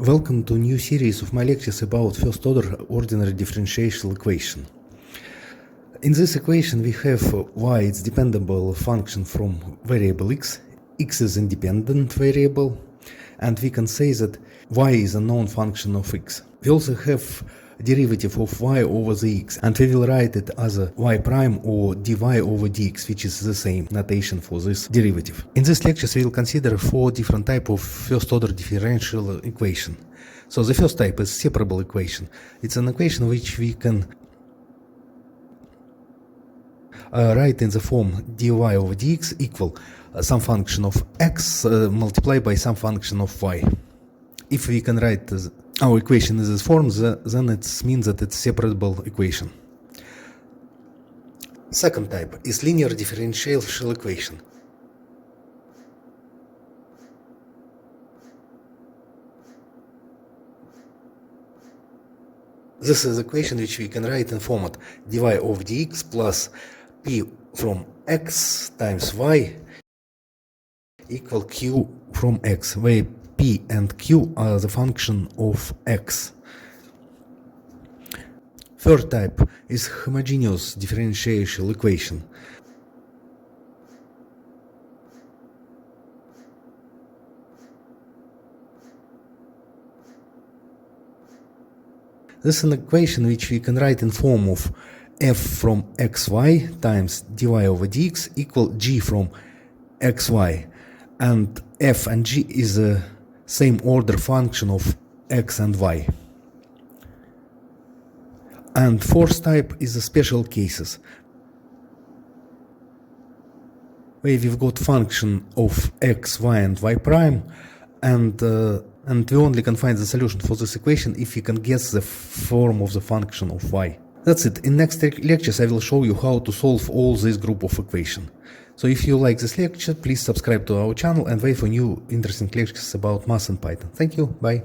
Welcome to a new series of my lectures about first-order ordinary differential equation. In this equation we have y is dependable function from variable x is independent variable, and we can say that y is a known function of x. We also have derivative of y over the x, and we will write it as a y prime or dy over dx, which is the same notation for this derivative. In this lecture we will consider 4 different types of first-order differential equation. So the first type is separable equation. It's an equation which we can write in the form dy over dx equal some function of x multiplied by some function of y. If we can write our equation in this form, then it means that it's separable equation. Second type is linear differential equation. This is an equation which we can write in format dy of dx plus p from x times y equal q from x, where p and q are the function of x. Third type is homogeneous differential equation. This is an equation which we can write in form of f from xy times dy over dx equal g from xy, and f and g is a same order function of x and y. And fourth type is the special cases, where we've got function of x, y and y prime, and we only can find the solution for this equation if we can guess the form of the function of y. That's it. In next lectures I will show you how to solve all this group of equations. So if you like this lecture, please subscribe to our channel and wait for new interesting lectures about math and Python. Thank you. Bye.